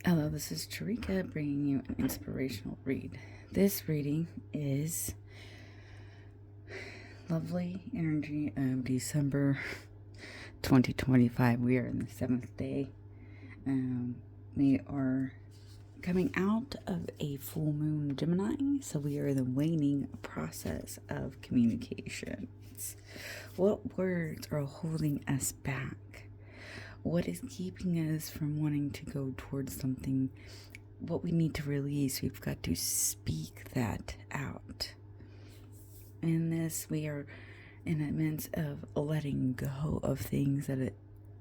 Hello, this is Tarika bringing you an inspirational read. This reading is lovely energy of December 2025. We are in the 7th day. We are coming out of a full moon Gemini, so we are in the waning process of communications. What words are holding us back? What is keeping us from wanting to go towards something? What we need to release, we've got to speak that out. In this, we are in a midst of letting go of things that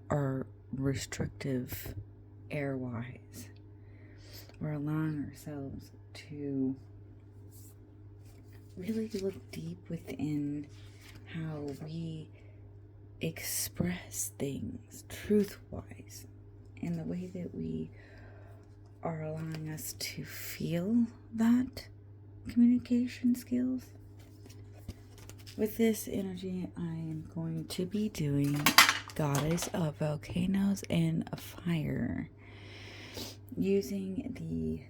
are restrictive air-wise. We're allowing ourselves to really look deep within how we express things truth-wise, and the way that we are allowing us to feel that communication skills. With this energy, I am going to be doing Goddess of Volcanoes and Fire, using the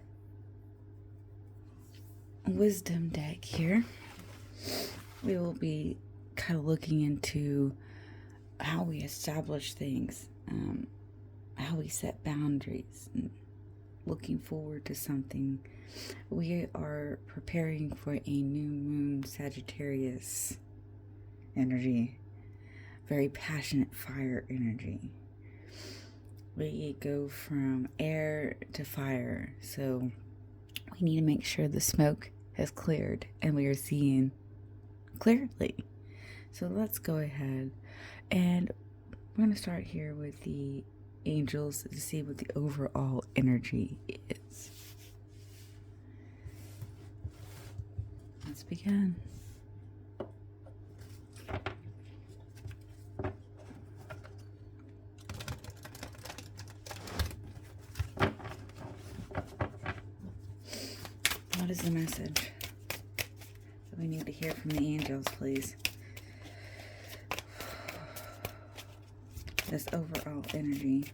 Wisdom deck here. We will be kind of looking into how we establish things, how we set boundaries, and looking forward to something. We are preparing for a new moon Sagittarius energy, very passionate fire energy. We go from air to fire, so we need to make sure the smoke has cleared and we are seeing clearly. So let's go ahead, and we're going to start here with the angels to see what the overall energy is. Let's begin. What is the message that we need to hear from the angels, please? This overall energy.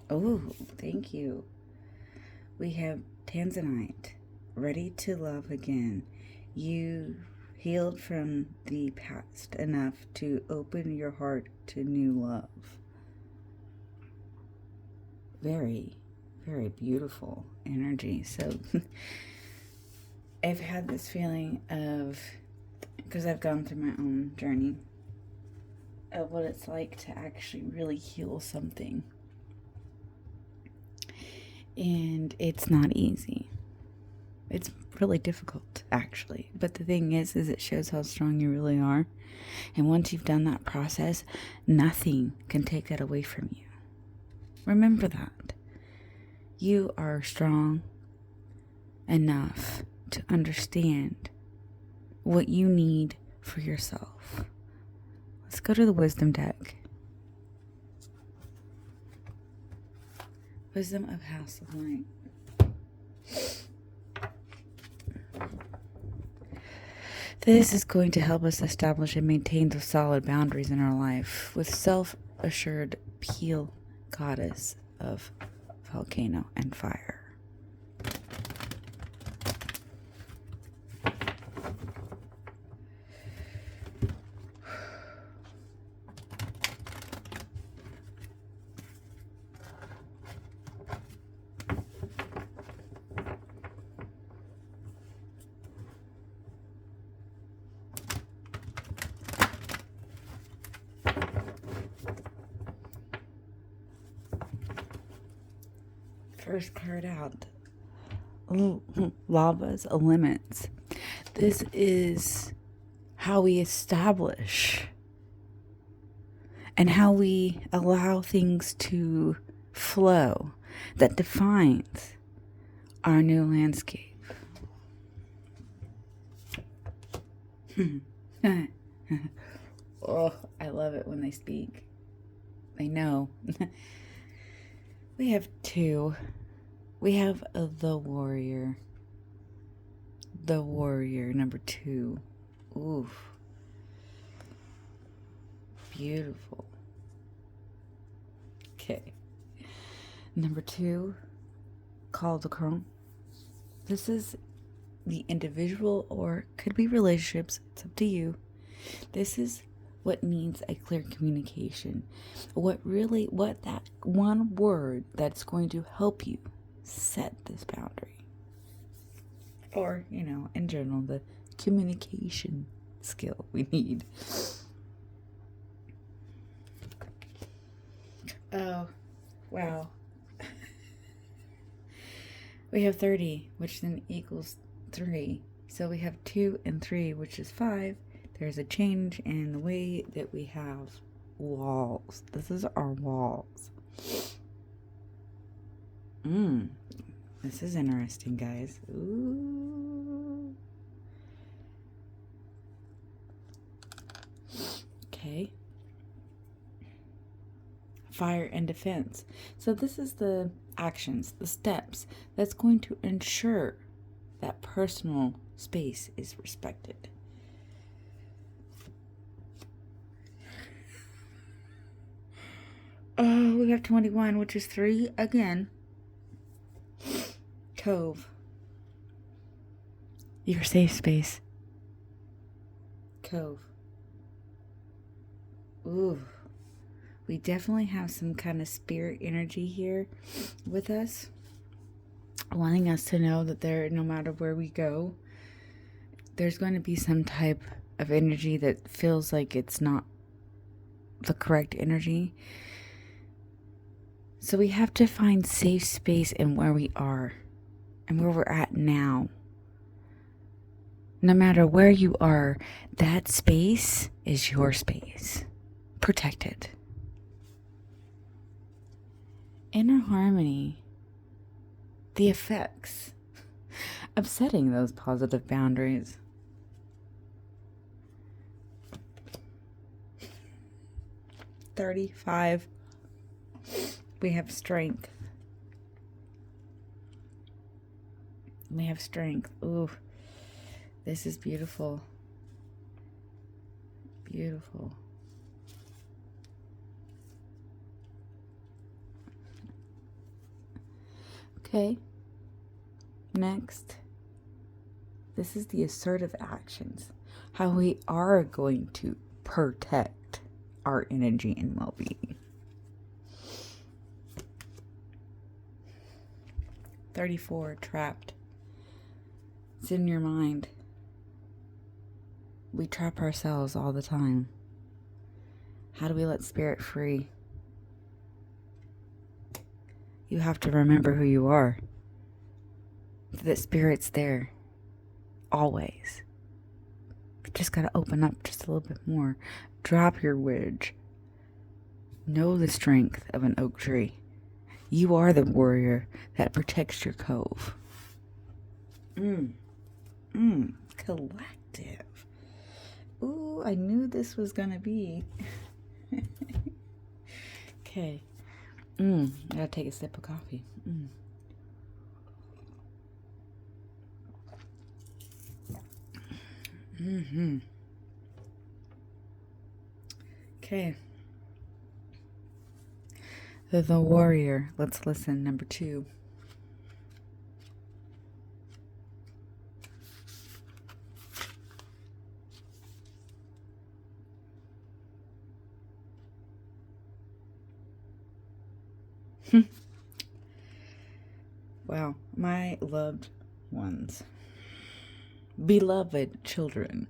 Oh, thank you. We have Tanzanite, ready to love again. You healed from the past enough to open your heart to new love. Very, very beautiful energy. So I've had this feeling of, because I've gone through my own journey, of what it's like to actually really heal something. And it's not easy. It's really difficult, actually. But the thing is it shows how strong you really are. And once you've done that process, nothing can take that away from you. Remember that. You are strong enough to understand what you need for yourself. Let's go to the Wisdom deck. Wisdom of House of Light. This is going to help us establish and maintain the solid boundaries in our life with self-assured Peel, Goddess of Volcano and Fire. First card out. Lava's limits. This is how we establish and how we allow things to flow that defines our new landscape. Oh, I love it when they speak. They know. We have two. We have the warrior. The warrior, number 2. Oof. Beautiful. Okay. Number 2, called the Chrome. This is the individual or could be relationships. It's up to you. This is what needs a clear communication. What that one word that's going to help you set this boundary. Or, in general, the communication skill we need. Oh, wow. We have 30, which then equals 3. So we have 2 and 3, which is 5. There's a change in the way that we have walls. This is our walls. This is interesting, guys. Ooh. Okay. Fire and defense. So this is the actions, the steps that's going to ensure that personal space is respected. Oh, we have 21, which is 3 again. Cove. Your safe space. Cove. Ooh. We definitely have some kind of spirit energy here with us, wanting us to know that no matter where we go, there's going to be some type of energy that feels like it's not the correct energy. So we have to find safe space in where we are and where we're at now. No matter where you are, that space is your space. Protect it. Inner harmony. The effects of setting those positive boundaries. $35. We have strength. We have strength. Ooh, this is beautiful. Beautiful. Okay. Next, this is the assertive actions. How we are going to protect our energy and well-being. 34, trapped. It's in your mind. We trap ourselves all the time. How do we let spirit free? You have to remember who you are. That spirit's there. Always. You just gotta open up just a little bit more. Drop your wedge. Know the strength of an oak tree. You are the warrior that protects your cove. Collective. Ooh, I knew this was gonna be. Okay. I gotta take a sip of coffee. Okay. The warrior. Let's listen. Number 2. Wow. My loved ones. Beloved children.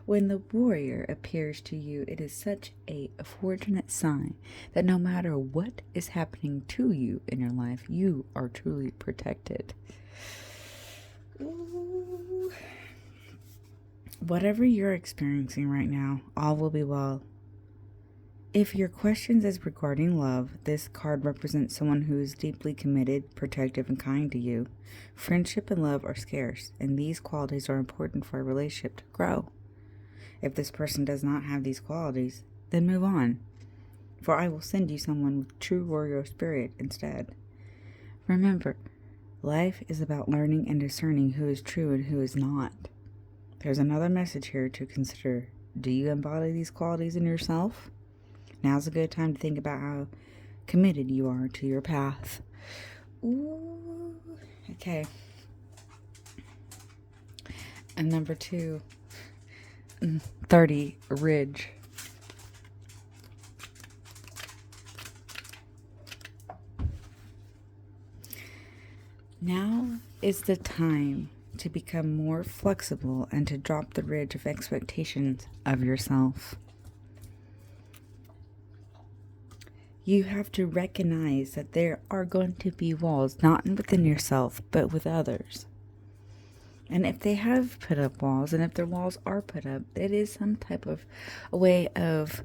When the warrior appears to you, it is such a fortunate sign that no matter what is happening to you in your life, you are truly protected. Ooh. Whatever you're experiencing right now, all will be well. If your questions is regarding love, this card represents someone who is deeply committed, protective, and kind to you. Friendship and love are scarce, and these qualities are important for a relationship to grow. If this person does not have these qualities, then move on, for I will send you someone with true warrior spirit instead. Remember, life is about learning and discerning who is true and who is not. There's another message here to consider. Do you embody these qualities in yourself? Now's a good time to think about how committed you are to your path. Ooh, okay. And number 2, 30, ridge. Now is the time to become more flexible and to drop the ridge of expectations of yourself. You have to recognize that there are going to be walls, not within yourself, but with others. And if they have put up walls, and if their walls are put up, it is some type of a way of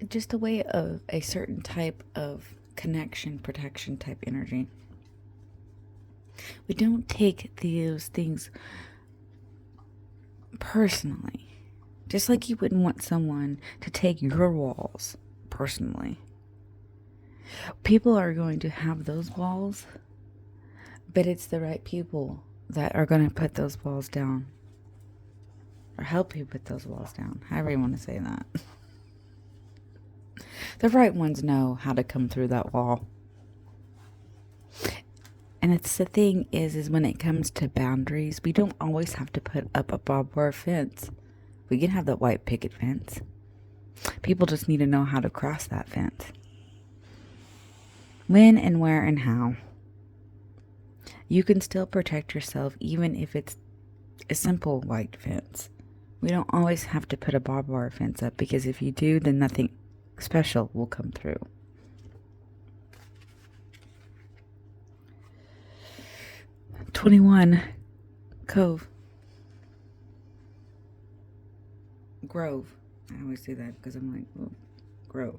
just a way of a certain type of connection, protection type energy. We don't take those things personally. Just like you wouldn't want someone to take your walls personally. People are going to have those walls, but it's the right people that are going to put those walls down. Or help you put those walls down. However you want to say that. The right ones know how to come through that wall. And it's the thing is when it comes to boundaries, we don't always have to put up a barbed wire fence. We can have that white picket fence. People just need to know how to cross that fence. When and where and how. You can still protect yourself even if it's a simple white fence. We don't always have to put a barbed wire fence up, because if you do, then nothing special will come through. "21, Grove. I always say that because I'm like, oh, Grove.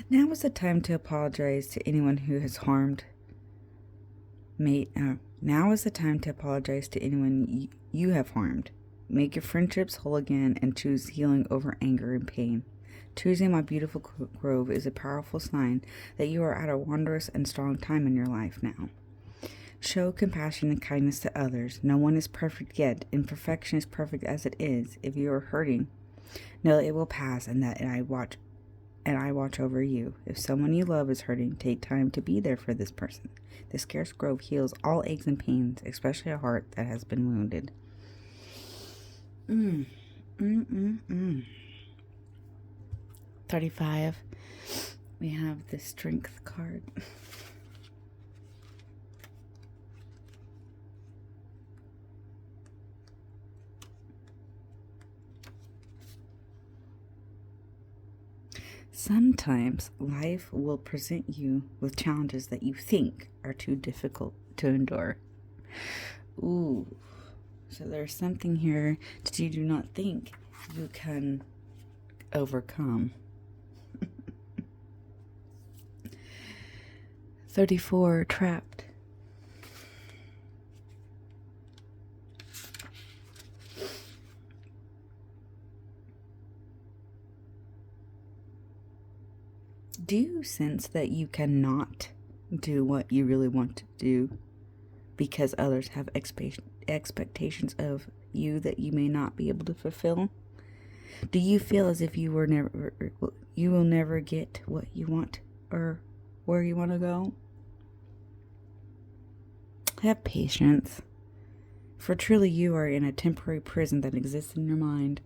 Now is the time to apologize to anyone who has harmed me. Now is the time to apologize to anyone you have harmed. Make your friendships whole again and choose healing over anger and pain. Choosing my beautiful grove is a powerful sign that you are at a wondrous and strong time in your life now. Show compassion and kindness to others. No one is perfect yet. Imperfection is perfect as it is. If you are hurting, know it will pass, and that I watch over you. If someone you love is hurting, take time to be there for this person. The scarce grove heals all aches and pains, especially a heart that has been wounded. 35. We have the strength card. Sometimes life will present you with challenges that you think are too difficult to endure. Ooh. So there's something here that you do not think you can overcome. 34, trapped. Do you sense that you cannot do what you really want to do because others have expectations of you that you may not be able to fulfill? Do you feel as if you will never get what you want or where you want to go? Have patience, for truly you are in a temporary prison that exists in your mind.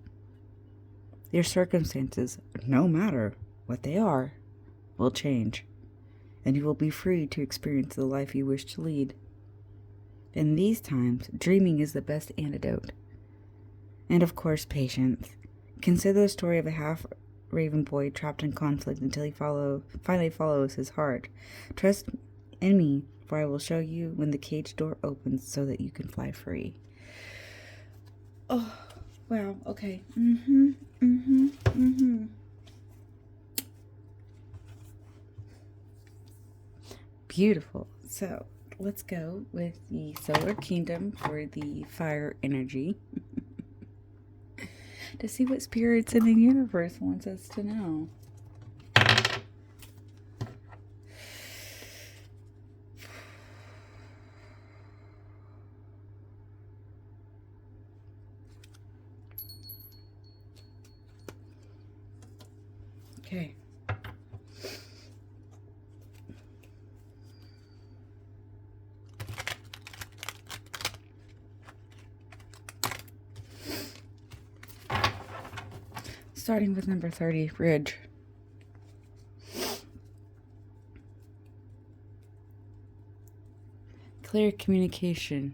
Your circumstances, no matter what they are, will change, and you will be free to experience the life you wish to lead. In these times, dreaming is the best antidote. And of course, patience. Consider the story of a half-raven boy trapped in conflict until he finally follows his heart. Trust in me, for I will show you when the cage door opens so that you can fly free. Oh, wow, okay. Beautiful. So let's go with the Solar Kingdom for the fire energy to see what spirits in the universe wants us to know. Okay. Starting with number 30, Ridge. Clear communication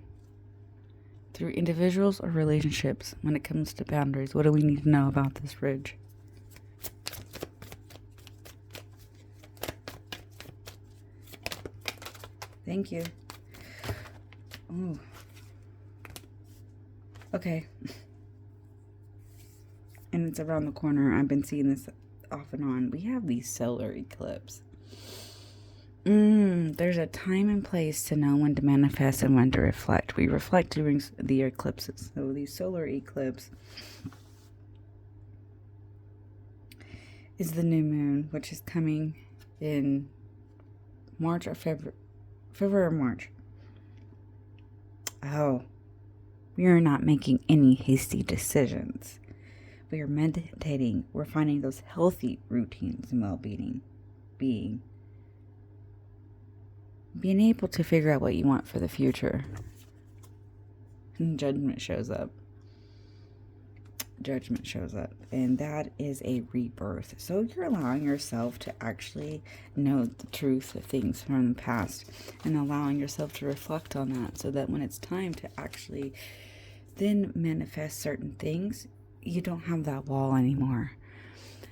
through individuals or relationships when it comes to boundaries. What do we need to know about this Ridge? Thank you. Ooh. Okay. And it's around the corner. I've been seeing this off and on. We have these solar eclipses. There's a time and place to know when to manifest and when to reflect. We reflect during the eclipses. So these solar eclipse is the new moon, which is coming in March or February or March. Oh, we are not making any hasty decisions. We are meditating. We're finding those healthy routines and well-being. Being able to figure out what you want for the future. And judgment shows up. And that is a rebirth. So you're allowing yourself to actually know the truth of things from the past and allowing yourself to reflect on that, so that when it's time to actually then manifest certain things, you don't have that wall anymore.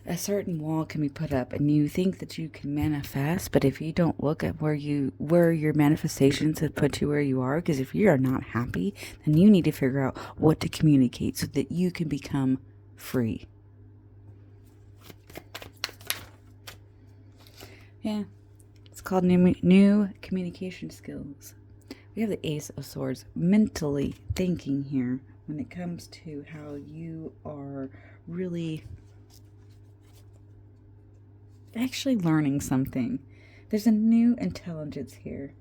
A certain wall can be put up and you think that you can manifest, but if you don't look at where your manifestations have put you where you are, because if you are not happy, then you need to figure out what to communicate so that you can become free. Yeah, it's called new communication skills. We have the Ace of Swords, mentally thinking here when it comes to how you are really actually learning something. There's a new intelligence here.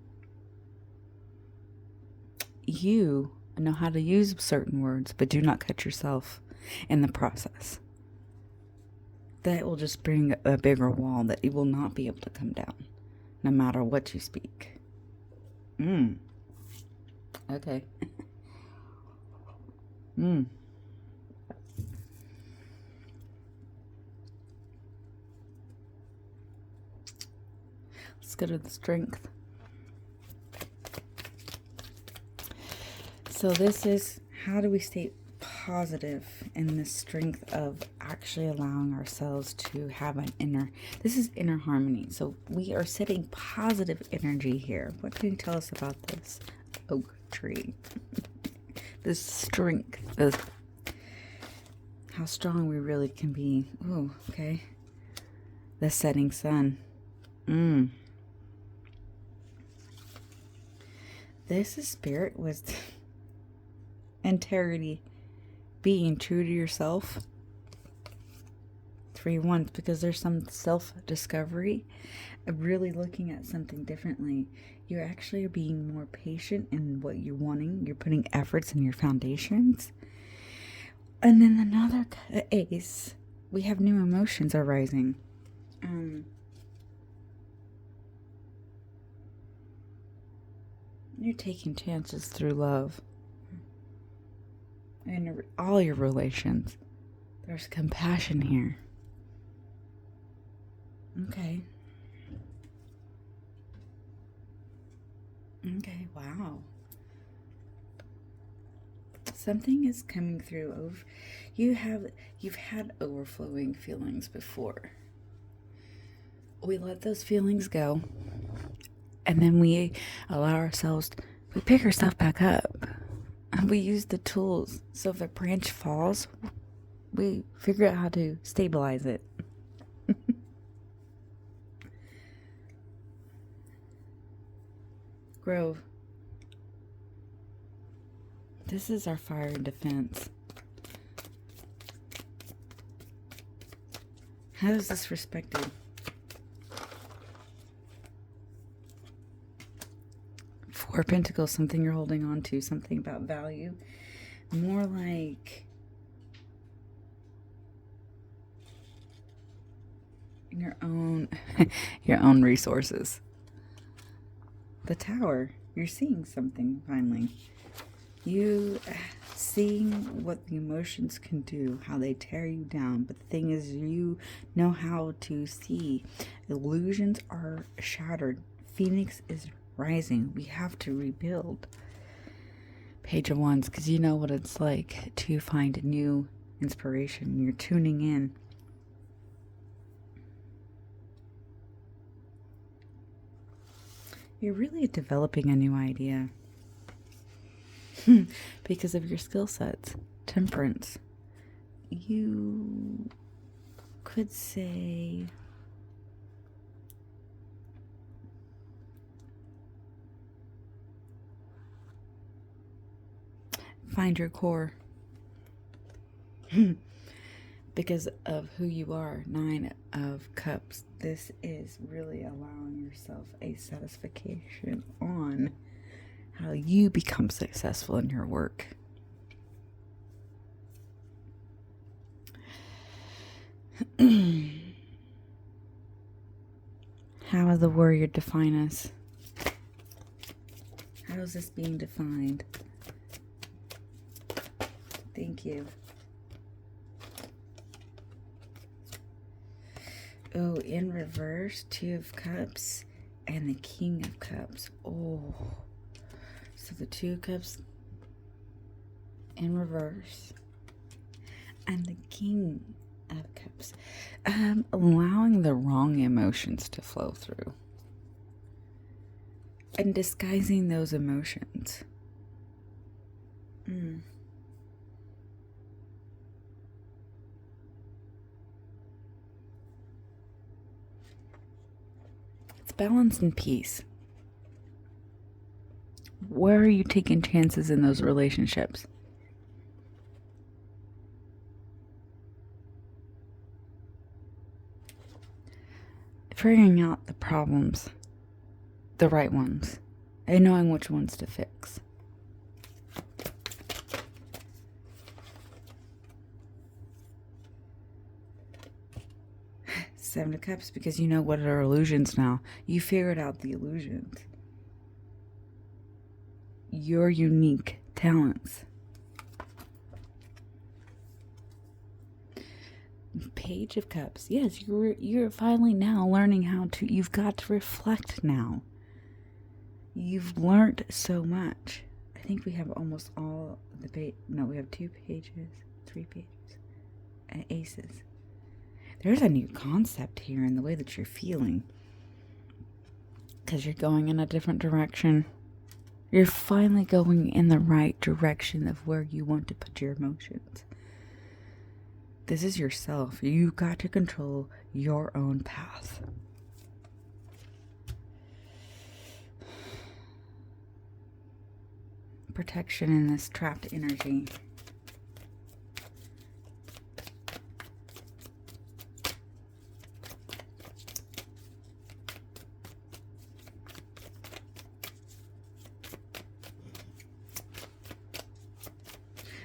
You know how to use certain words, but do not cut yourself in the process. That will just bring a bigger wall that it will not be able to come down, no matter what you speak. Okay. Let's go to the strength. So this is, how do we stay positive in the strength of actually allowing ourselves to have this is inner harmony. So we are setting positive energy here. What can you tell us about this oak tree? This strength of how strong we really can be. Oh, okay. The setting sun. This is spirit wisdom. Integrity. Being true to yourself. 3 wands, because there's some self-discovery of really looking at something differently. You actually are being more patient in what you're wanting. You're putting efforts in your foundations. And then another ace, we have new emotions arising. You're taking chances through love. In all your relations, there's compassion here. Okay, wow. Something is coming through. You've had overflowing feelings before. We let those feelings go, and then we allow ourselves, we pick ourselves back up. We use the tools. So if a branch falls, we figure out how to stabilize it. Grove. This is our fire and defense. How is this respected? Four of Pentacles, something you're holding on to, something about value. More like your own your own resources. The Tower. You're seeing something finally. You seeing what the emotions can do, how they tear you down. But the thing is, you know how to see. Illusions are shattered. Phoenix is rising. We have to rebuild. Page of Wands, because you know what it's like to find new inspiration. You're tuning in. You're really developing a new idea. Because of your skill sets. Temperance. You could say find your core. Because of who you are. 9 of Cups. This is really allowing yourself a satisfaction on how you become successful in your work. How does the warrior define us? How is this being defined? Thank you. Oh, in reverse, 2 of Cups and the King of Cups. Oh, so the 2 of Cups in reverse and the King of Cups. Allowing the wrong emotions to flow through and disguising those emotions. Balance and peace. Where are you taking chances in those relationships? Figuring out the problems, the right ones, and knowing which ones to fix. Seven of Cups, because you know what are illusions now. You figured out the illusions. Your unique talents. Page of Cups. Yes, you're finally now learning how to. You've got to reflect now. You've learned so much. I think we have almost all the no, we have 2 pages, 3 pages, and aces. There's a new concept here in the way that you're feeling. Because you're going in a different direction. You're finally going in the right direction of where you want to put your emotions. This is yourself. You got to control your own path. Protection in this trapped energy.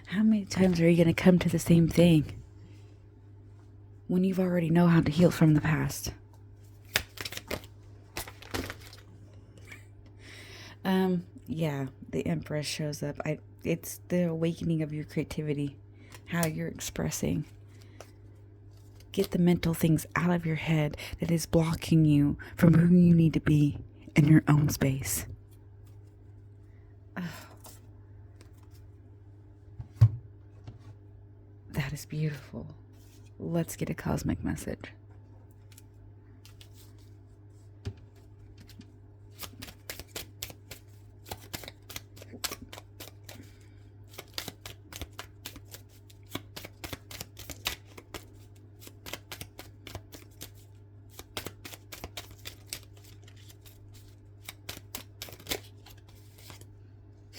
How many times are you going to come to the same thing when you've already know how to heal from the past? Yeah, the Empress shows up. It's the awakening of your creativity, how you're expressing. Get the mental things out of your head that is blocking you from who you need to be in your own space. Oh. That is beautiful. Let's get a cosmic message.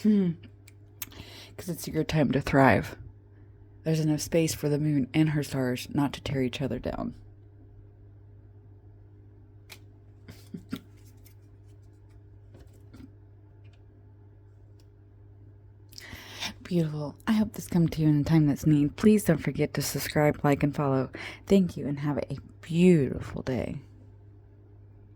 Because it's your time to thrive. There's enough space for the moon and her stars not to tear each other down. Beautiful. I hope this comes to you in a time that's needed. Please don't forget to subscribe, like, and follow. Thank you, and have a beautiful day.